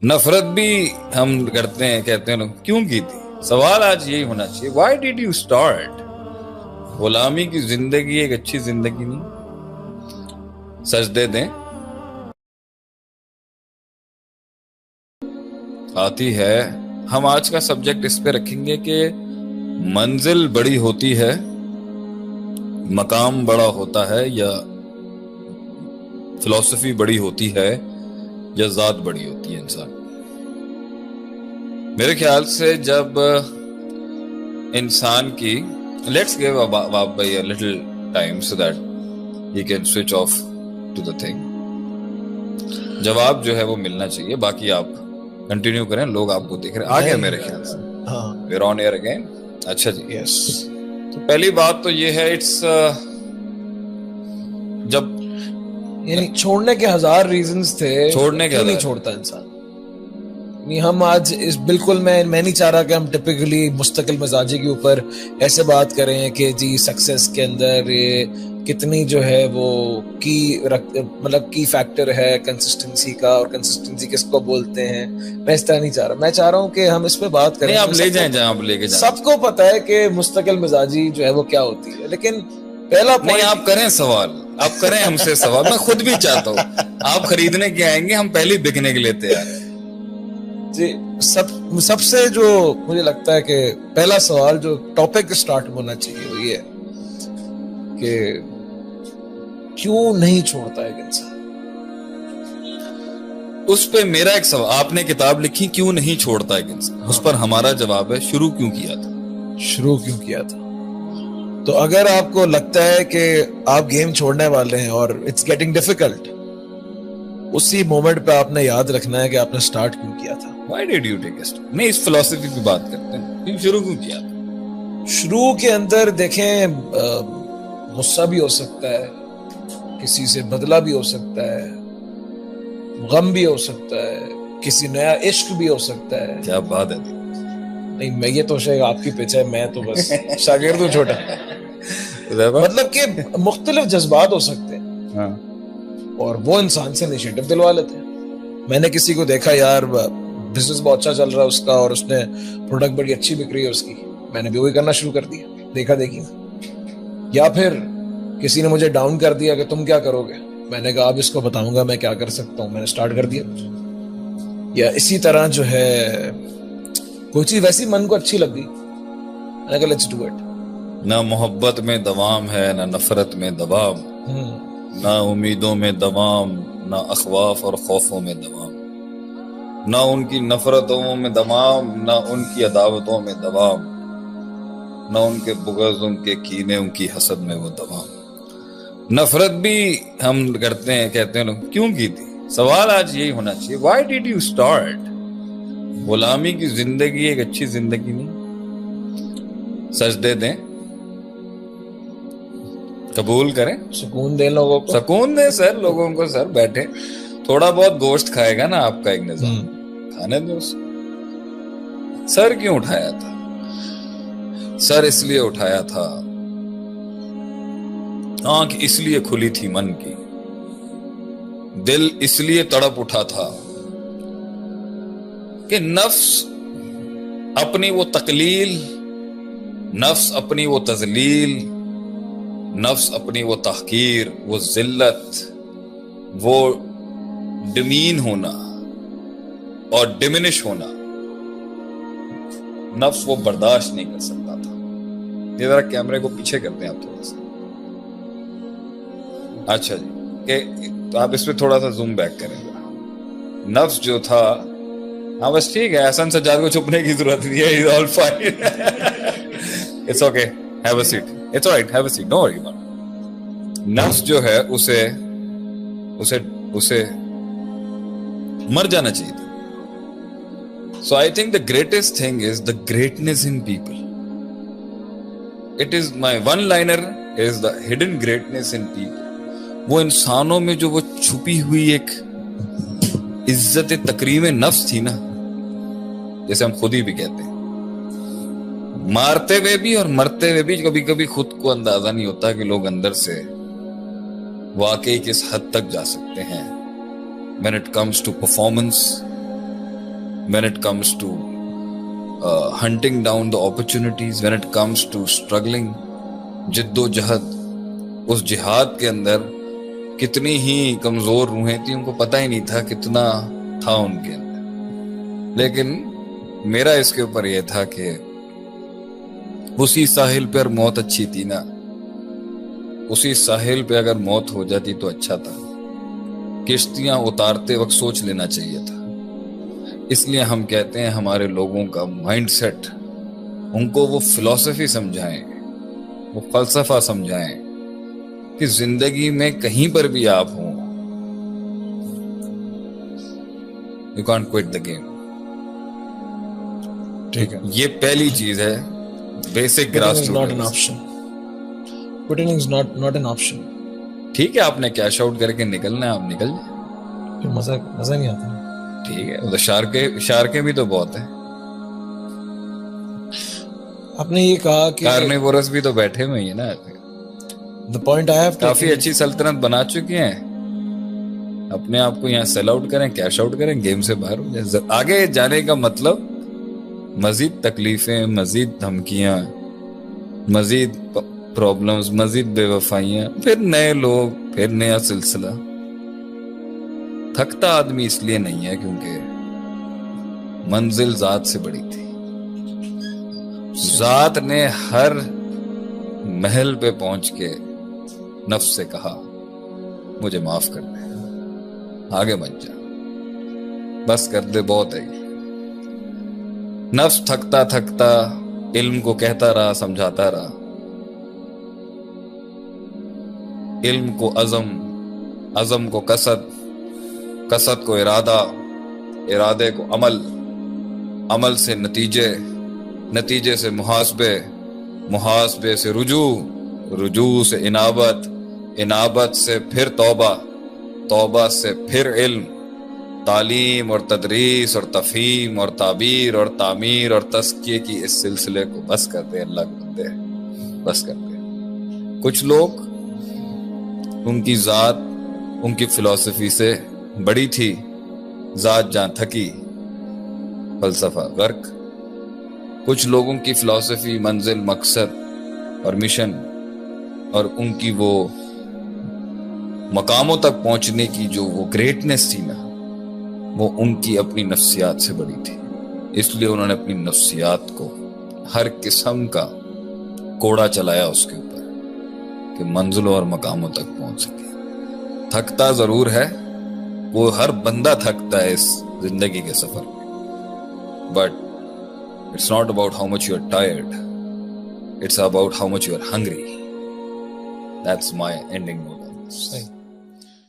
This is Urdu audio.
نفرت بھی ہم کرتے ہیں، کہتے ہیں کیوں کی تھی. سوال آج یہی ہونا چاہیے، وائی ڈیڈ یو اسٹارٹ؟ غلامی کی زندگی ایک اچھی زندگی نہیں. سجدے دیں آتی ہے. ہم آج کا سبجیکٹ اس پہ رکھیں گے کہ منزل بڑی ہوتی ہے، مقام بڑا ہوتا ہے، یا فلسفی بڑی ہوتی ہے، یا ذات بڑی ہوتی ہے انسان. میرے خیال سے جب انسان کی let's give Bob a little time so that he can switch off to the thing. جواب جو ہے وہ ملنا چاہیے. باقی آپ کنٹینیو کریں، لوگ آپ کو دیکھ رہے ہیں. آ گیا میرے خیال سے. We're on air again. اچھا جی. یس. تو پہلی بات تو یہ ہے جب یعنی چھوڑنے کے ہزار ریزنز تھے، چھوڑنے کے نہیں چھوڑتا انسان. ہم آج اس بالکل میں نہیں چاہ رہا کہ ہم ٹپکلی مستقل مزاجی کے اوپر ایسے بات کریں کہ جی سکسیس کے اندر یہ کتنی جو ہے وہ مطلب کی فیکٹر ہے کنسسٹنسی کا، اور کنسسٹنسی کس کو بولتے ہیں. میں اس طرح نہیں چاہ رہا. میں چاہ رہا ہوں کہ ہم اس پہ بات کریں. آپ لے جائیں جہاں آپ لے کے جائیں. سب کو پتا ہے کہ مستقل مزاجی جو ہے وہ کیا ہوتی ہے، لیکن پہلا نہیں آپ کریں سوال، آپ کریں ہم سے سوال. میں خود بھی چاہتا ہوں. آپ خریدنے کے آئیں گے، ہم پہلے بکنے کے لیے تیار ہیں. جی سب سے جو مجھے لگتا ہے کہ پہلا سوال جو ٹاپک اسٹارٹ ہونا چاہیے وہ یہ ہے کہ کیوں نہیں چھوڑتا ایک انسان. اس پہ میرا ایک سوال، آپ نے کتاب لکھی کیوں نہیں چھوڑتا ایک انسان، اس پر ہمارا جواب ہے شروع کیوں کیا تھا. تو اگر آپ کو لگتا ہے کہ آپ گیم چھوڑنے والے ہیں اور اٹس گیٹنگ ڈیفیکلٹ، اسی مومنٹ پہ آپ نے یاد رکھنا ہے کہ آپ نے سٹارٹ کیوں کیا تھا. Why did you take a start؟ نہیں اس فلسفی پہ بات کرتے ہیں، کیوں شروع کیوں کیا تھا. شروع کے اندر دیکھیں غصہ بھی ہو سکتا ہے، کسی سے بدلہ بھی ہو سکتا ہے، غم بھی ہو سکتا ہے، کسی نیا عشق بھی ہو سکتا ہے. کیا بات ہے. نہیں میں یہ تو شاید آپ کی پیچھے، میں تو بس شاگرد ہوں چھوٹا. مطلب کہ مختلف جذبات ہو سکتے ہیں اور وہ انسان سے انیشیٹو دلوا لیتے ہیں. میں نے کسی کو دیکھا یار بزنس بہت اچھا چل رہا ہے اس کا، اور اس نے پروڈکٹ بڑی اچھی بک رہی ہے اس کی، میں نے بھی وہی کرنا شروع کر دیا دیکھا دیکھی. یا پھر کسی نے مجھے ڈاؤن کر دیا کہ تم کیا کرو گے، میں نے کہا اب اس کو بتاؤں گا میں کیا کر سکتا ہوں، میں نے سٹارٹ کر دیا. یا اسی طرح جو ہے کوئی چیز ویسی من کو اچھی لگ گئی، میں نے کہا لیٹس ڈو اٹ. نہ محبت میں دوام ہے، نہ نفرت میں دوام، نہ امیدوں میں دوام، نہ اخواف اور خوفوں میں دوام، نہ ان کی نفرتوں میں دوام، نہ ان کی عداوتوں میں دوام، نہ ان کے بغض، ان کے کینے، ان کی حسد میں وہ دوام. نفرت بھی ہم کرتے ہیں، کہتے ہیں کیوں کی تھی. سوال آج یہی ہونا چاہیے، وائی ڈیڈ یو اسٹارٹ؟ غلامی کی زندگی ایک اچھی زندگی نہیں. سجدے دیں، قبول کریں، سکون دیں لوگوں کو، سکون دیں سر لوگوں کو. سر بیٹھے تھوڑا بہت گوشت کھائے گا نا آپ کا ایک نظام، کھانے دو اس کو. سر کیوں اٹھایا تھا؟ سر اس لیے اٹھایا تھا، آنکھ اس لیے کھلی تھی من کی، دل اس لیے تڑپ اٹھا تھا کہ نفس اپنی وہ تقلیل، نفس اپنی وہ تذلیل، نفس اپنی وہ تحقیر، وہ ذلت، وہ ڈمین ہونا اور ڈمینش ہونا، نفس وہ برداشت نہیں کر سکتا تھا. یہ ذرا کیمرے کو پیچھے کرتے ہیں آپ تھوڑا سا. اچھا جی، کہ تو آپ اس پہ تھوڑا سا زوم بیک کریں گے. نفس جو تھا، ہاں بس ٹھیک ہے، احسن سجاد کو چھپنے کی ضرورت نہیں ہے. He's all fine. It's okay. Have a seat. It's all right. Have a seat. Don't worry about it. نفس جو ہے اسے مر جانا چاہیے تھا. So I think the greatest thing is the greatness in people. It is my one-liner is the hidden greatness in people. وہ انسانوں میں جو وہ چھپی ہوئی ایک عزت تکریم نفس تھی نا، جیسے ہم خود ہی بھی کہتے ہیں، مارتے ہوئے بھی اور مرتے ہوئے بھی کبھی کبھی خود کو اندازہ نہیں ہوتا کہ لوگ اندر سے واقعی کس حد تک جا سکتے ہیں when it comes to performance when it comes to hunting down the opportunities, when it comes to struggling, جدوجہد. اس جہاد کے اندر کتنی ہی کمزور روحیں تھیں، ان کو پتہ ہی نہیں تھا کتنا تھا ان کے اندر. لیکن میرا اس کے اوپر یہ تھا کہ اسی ساحل پر موت اچھی تھی نا، اسی ساحل پہ اگر موت ہو جاتی تو اچھا تھا. کشتیاں اتارتے وقت سوچ لینا چاہیے تھا. اس لیے ہم کہتے ہیں ہمارے لوگوں کا مائنڈ سیٹ، ان کو وہ فلسفی سمجھائیں، وہ فلسفہ سمجھائیں کہ زندگی میں کہیں پر بھی آپ ہوں، you can't quit the game. ٹھیک ہے، یہ پہلی چیز ہے، basic grass not an option. Quitting is not an option. ٹھیک ہے، آپ نے کیش آؤٹ کر کے نکلنا ہے، آپ نکل جائیں. پھر مزہ نہیں آتا. ٹھیک ہے، تو شارکیں بھی تو بہت ہیں. آپ نے یہ کہا کہ کارنیورس بھی تو بیٹھے ہوئے ہیں نا. the point I have کافی اچھی سلطنت بنا چکے ہیں. اپنے آپ کو یہاں سیل آؤٹ کریں، کیش آؤٹ کریں، گیم سے باہر ہو جائیں. آگے جانے کا مطلب مزید تکلیفیں، مزید دھمکیاں، مزید پرابلمز، مزید بے وفائیاں، پھر نئے لوگ، پھر نیا سلسلہ. تھکتا آدمی اس لیے نہیں ہے کیونکہ منزل ذات سے بڑی تھی. ذات نے ہر محل پہ پہنچ کے نفس سے کہا مجھے معاف کر دے، آگے مت جا، بس کر دے، بہت ہے. نفس تھکتا تھکتا علم کو کہتا رہا، سمجھاتا رہا. علم کو عزم، عزم کو قصد، قصد کو ارادہ، ارادے کو عمل، عمل سے نتیجے، نتیجے سے محاسبے، محاسبے سے رجوع، رجوع سے انابت، انابت سے پھر توبہ، توبہ سے پھر علم، تعلیم اور تدریس اور تفہیم اور تعبیر اور تعمیر اور تزکیے کی اس سلسلے کو بس کر دے. اللہ کو دے، بس کر دے. کچھ لوگ، ان کی ذات ان کی فلسفی سے بڑی تھی، ذات جہاں تھکی، فلسفہ غرق. کچھ لوگوں کی فلسفی، منزل، مقصد اور مشن اور ان کی وہ مقاموں تک پہنچنے کی جو وہ گریٹنس تھی نا، وہ ان کی اپنی نفسیات سے بڑی تھی. اس لیے انہوں نے اپنی نفسیات کو ہر قسم کا کوڑا چلایا اس کے اوپر کہ منزلوں اور مقاموں تک پہنچ سکے. تھکتا ضرور ہے، وہ ہر بندہ تھکتا ہے اس زندگی کے سفر میں، but it's not about how much you're tired, it's about how much you're hungry. That's my ending note on this.